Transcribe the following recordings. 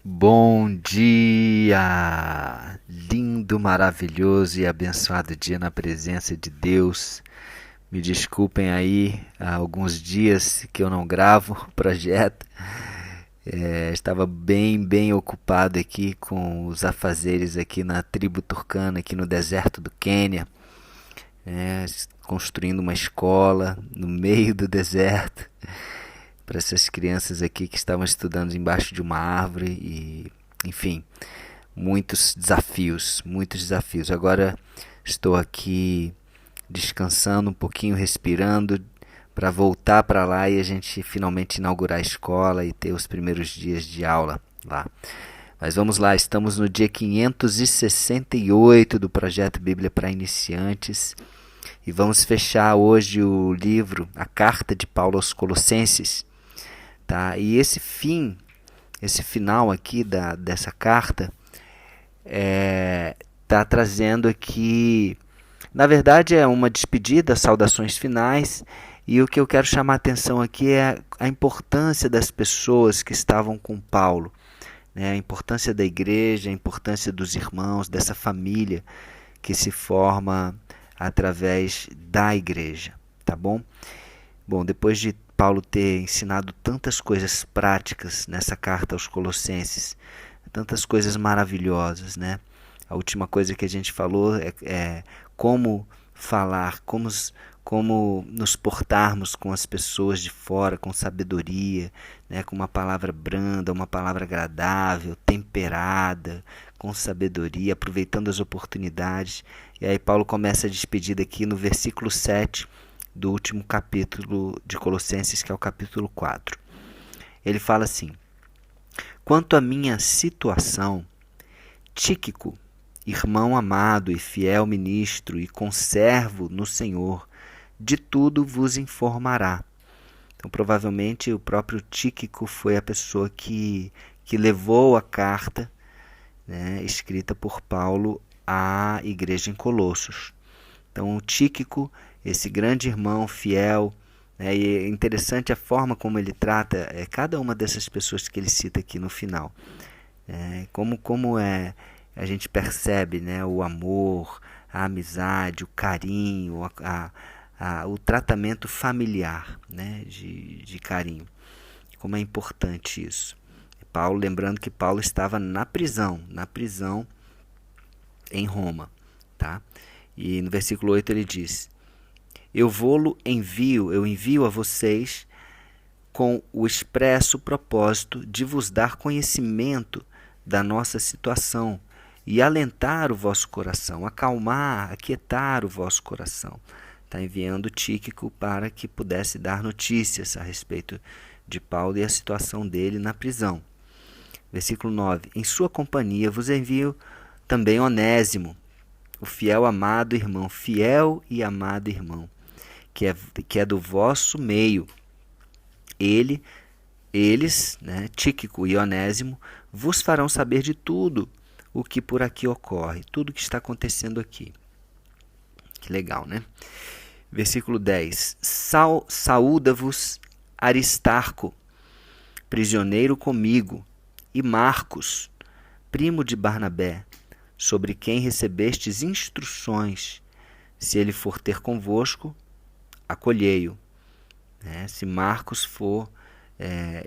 Bom dia! Lindo, maravilhoso e abençoado dia na presença de Deus. Me desculpem aí, há alguns dias que eu não gravo o projeto. Estava bem ocupado aqui com os afazeres aqui na tribo turcana, aqui no deserto do Quênia, né, construindo uma escola no meio do deserto para essas crianças aqui que estavam estudando embaixo de uma árvore e, enfim, muitos desafios, muitos desafios. Agora estou aqui descansando um pouquinho, respirando para voltar para lá e a gente finalmente inaugurar a escola e ter os primeiros dias de aula lá. Mas vamos lá, estamos no dia 568 do projeto Bíblia para Iniciantes e vamos fechar hoje o livro, a carta de Paulo aos Colossenses. Tá? E esse final aqui dessa carta está trazendo aqui, na verdade é uma despedida, saudações finais, e o que eu quero chamar a atenção aqui é a importância das pessoas que estavam com Paulo, né? A importância da igreja, a importância dos irmãos, dessa família que se forma através da igreja, tá bom? Bom, depois de Paulo ter ensinado tantas coisas práticas nessa carta aos Colossenses, tantas coisas maravilhosas, né? A última coisa que a gente falou é como falar, como nos portarmos com as pessoas de fora, com sabedoria, né? Com uma palavra branda, uma palavra agradável, temperada, com sabedoria, aproveitando as oportunidades. E aí Paulo começa a despedida aqui no versículo 7 do último capítulo de Colossenses, que é o capítulo 4. Ele fala assim: quanto à minha situação, Tíquico, irmão amado e fiel ministro e conservo no Senhor, de tudo vos informará. Então, provavelmente, o próprio Tíquico foi a pessoa que levou a carta, né, escrita por Paulo à igreja em Colossos. Então, o Tíquico, esse grande irmão fiel, né, e é interessante a forma como ele trata cada uma dessas pessoas que ele cita aqui no final. A gente percebe, né, o amor, a amizade, o carinho, o tratamento familiar, né, de carinho. Como é importante isso. Paulo, lembrando que Paulo estava na prisão em Roma, tá? E no versículo 8 ele diz: eu envio a vocês com o expresso propósito de vos dar conhecimento da nossa situação e alentar o vosso coração, acalmar, aquietar o vosso coração. Está enviando Tíquico para que pudesse dar notícias a respeito de Paulo e a situação dele na prisão. Versículo 9: em sua companhia vos envio também Onésimo, o fiel e amado irmão, que é do vosso meio. Eles, né, Tíquico e Onésimo, vos farão saber de tudo o que por aqui ocorre, tudo o que está acontecendo aqui. Que legal, né? Versículo 10. Saúda-vos Aristarco, prisioneiro comigo, e Marcos, primo de Barnabé, sobre quem recebestes instruções. Se ele for ter convosco, acolhei-o. Se Marcos for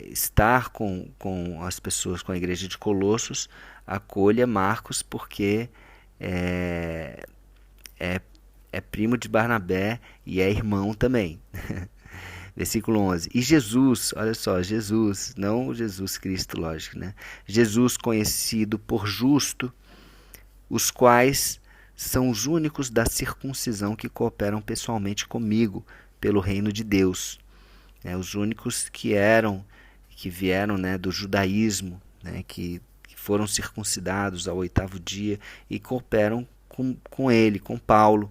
estar com as pessoas, com a igreja de Colossos, acolha Marcos, porque é primo de Barnabé e é irmão também. Versículo 11. E Jesus, olha só, Jesus, não Jesus Cristo, lógico, né? Jesus, conhecido por justo, os quais são os únicos da circuncisão que cooperam pessoalmente comigo pelo reino de Deus. Os únicos que vieram, né, do judaísmo, né, que foram circuncidados ao 8º dia e cooperam com ele, com Paulo,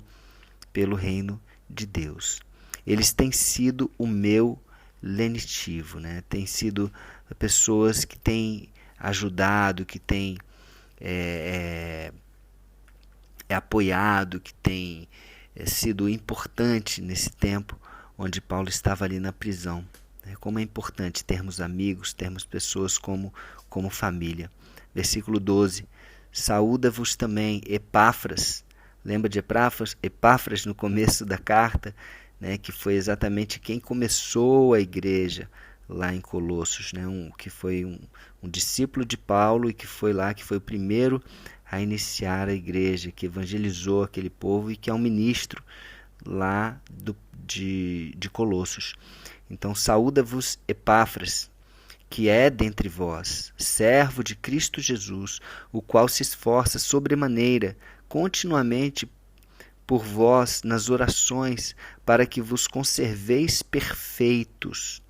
pelo reino de Deus. Eles têm sido o meu lenitivo, né? Têm sido pessoas que têm ajudado, que têm apoiado, que têm sido importante nesse tempo onde Paulo estava ali na prisão. Como é importante termos amigos, termos pessoas como família. Versículo 12. Saúda-vos também Epáfras. Lembra de Epáfras? Epáfras no começo da carta, né, que foi exatamente quem começou a igreja lá em Colossos, né, que foi um discípulo de Paulo e que foi lá, que foi o primeiro a iniciar a igreja, que evangelizou aquele povo e que é um ministro lá de Colossos. Então, saúda-vos Epáfras, que é dentre vós, servo de Cristo Jesus, o qual se esforça sobremaneira, continuamente por vós nas orações, para que vos conserveis perfeitos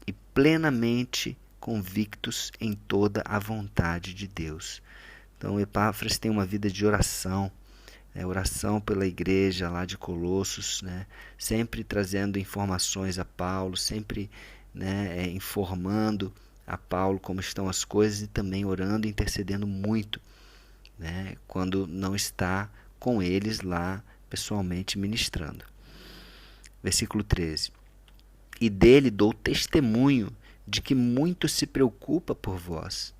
e plenamente convictos em toda a vontade de Deus. Então, Epáfras tem uma vida de oração, oração pela igreja lá de Colossos, né? Sempre trazendo informações a Paulo, sempre, né, informando a Paulo como estão as coisas e também orando e intercedendo muito, né, quando não está com eles lá pessoalmente ministrando. Versículo 13. E dele dou testemunho de que muito se preocupa por vós,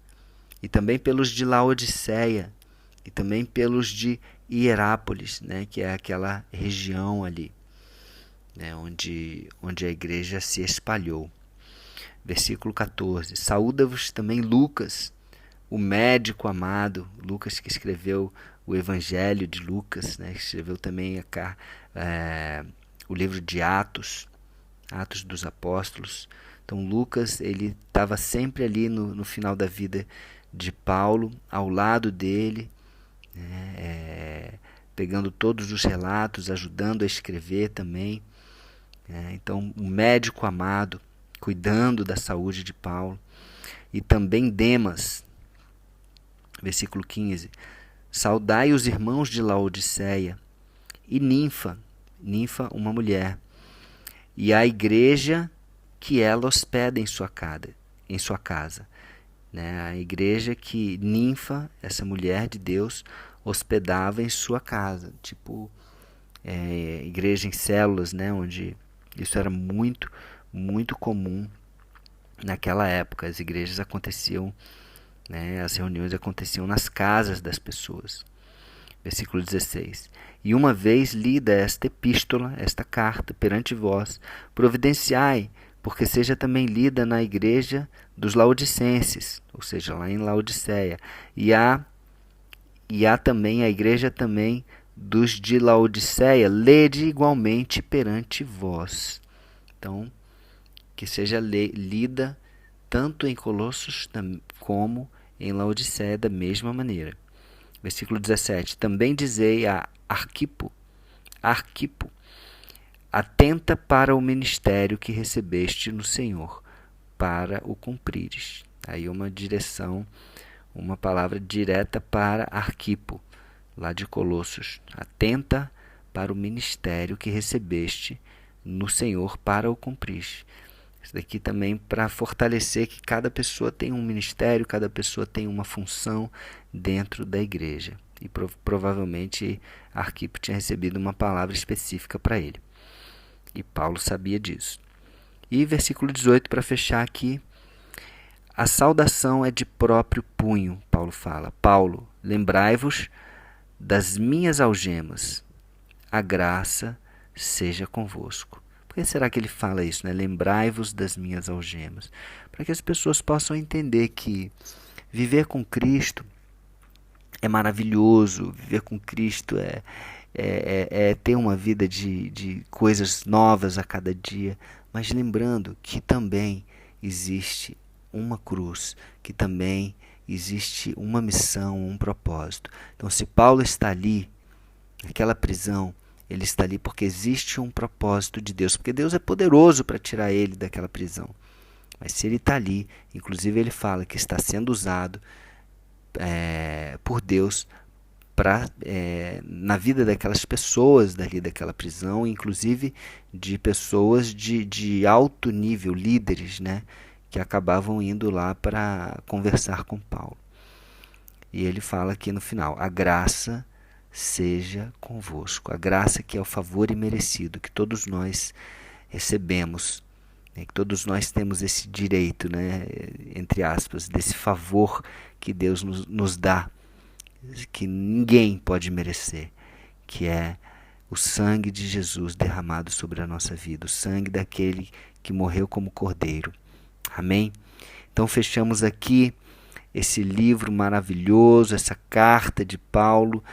e também pelos de Laodiceia, e também pelos de Hierápolis, né, que é aquela região ali, né, onde a igreja se espalhou. Versículo 14. Saúda-vos também Lucas, o médico amado, Lucas que escreveu o Evangelho de Lucas, né, que escreveu também o livro de Atos dos Apóstolos. Então Lucas, ele estava sempre ali no final da vida de Paulo, ao lado dele, né, pegando todos os relatos, ajudando a escrever também. Então, um médico amado, cuidando da saúde de Paulo. E também Demas, versículo 15. Saudai os irmãos de Laodiceia e Ninfa, uma mulher, e a igreja que ela hospeda em sua casa. Né? A igreja que Ninfa, essa mulher de Deus, hospedava em sua casa, tipo igreja em células, né? Onde isso era muito, muito comum naquela época. As igrejas aconteciam, né? As reuniões aconteciam nas casas das pessoas. Versículo 16. E uma vez lida esta epístola, esta carta, perante vós, providenciai, porque seja também lida na igreja dos laodicenses, ou seja, lá em Laodiceia. E há também a igreja também dos de Laodiceia, lede igualmente perante vós. Então, que seja lida tanto em Colossos como em Laodiceia da mesma maneira. Versículo 17. Também dizei a Arquipo, atenta para o ministério que recebeste no Senhor, para o cumprires. Aí uma direção, uma palavra direta para Arquipo, lá de Colossos. Atenta para o ministério que recebeste no Senhor, para o cumprires. Isso daqui também para fortalecer que cada pessoa tem um ministério, cada pessoa tem uma função dentro da igreja. E provavelmente Arquipo tinha recebido uma palavra específica para ele. E Paulo sabia disso. E versículo 18, para fechar aqui. A saudação é de próprio punho, Paulo fala. Paulo, lembrai-vos das minhas algemas. A graça seja convosco. Por que será que ele fala isso, né? Lembrai-vos das minhas algemas. Para que as pessoas possam entender que viver com Cristo é maravilhoso. Viver com Cristo é ter uma vida de coisas novas a cada dia. Mas lembrando que também existe uma cruz, que também existe uma missão, um propósito. Então, se Paulo está ali, naquela prisão, ele está ali porque existe um propósito de Deus, porque Deus é poderoso para tirar ele daquela prisão. Mas se ele está ali, inclusive ele fala que está sendo usado por Deus na vida daquelas pessoas dali daquela prisão, inclusive de pessoas de alto nível, líderes, né, que acabavam indo lá para conversar com Paulo. E ele fala aqui no final, a graça seja convosco. A graça que é o favor imerecido que todos nós recebemos, Que todos nós temos esse direito, né, entre aspas, desse favor que Deus nos dá, que ninguém pode merecer, que é o sangue de Jesus derramado sobre a nossa vida, o sangue daquele que morreu como cordeiro. Amém? Então fechamos aqui esse livro maravilhoso, essa carta de Paulo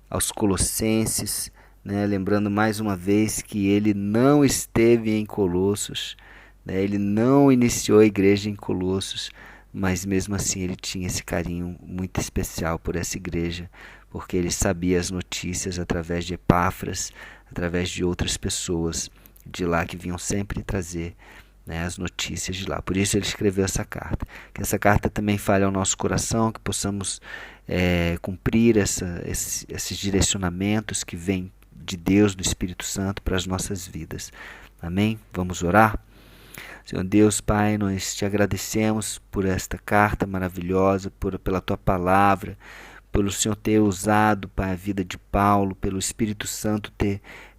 aos Colossenses, né? Lembrando mais uma vez que ele não esteve em Colossos, né? Ele não iniciou a igreja em Colossos, mas mesmo assim ele tinha esse carinho muito especial por essa igreja, porque ele sabia as notícias através de Epáfras, através de outras pessoas de lá que vinham sempre trazer, né, as notícias de lá. Por isso ele escreveu essa carta. Que essa carta também fale ao nosso coração, que possamos cumprir esses direcionamentos que vêm de Deus, do Espírito Santo, para as nossas vidas. Amém? Vamos orar? Senhor Deus, Pai, nós te agradecemos por esta carta maravilhosa, pela tua palavra, pelo Senhor ter usado, Pai, a vida de Paulo, pelo Espírito Santo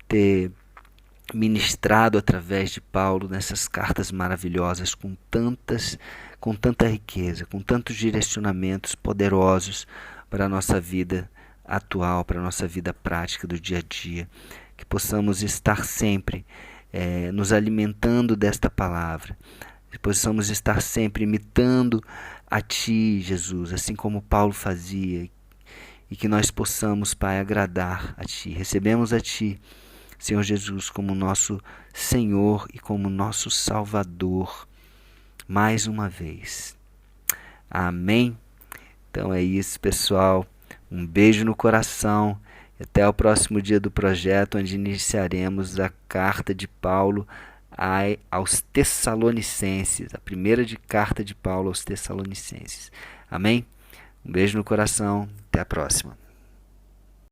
ter ministrado através de Paulo nessas cartas maravilhosas, com tanta riqueza, com tantos direcionamentos poderosos para a nossa vida atual, para a nossa vida prática do dia a dia. Que possamos estar sempre nos alimentando desta palavra, que possamos estar sempre imitando a Ti, Jesus, assim como Paulo fazia, e que nós possamos, Pai, agradar a Ti. Recebemos a Ti, Senhor Jesus, como nosso Senhor e como nosso Salvador, mais uma vez. Amém? Então é isso, pessoal. Um beijo no coração. Até o próximo dia do projeto, onde iniciaremos a carta de Paulo aos Tessalonicenses, a primeira carta de Paulo aos Tessalonicenses. Amém? Um beijo no coração. Até a próxima.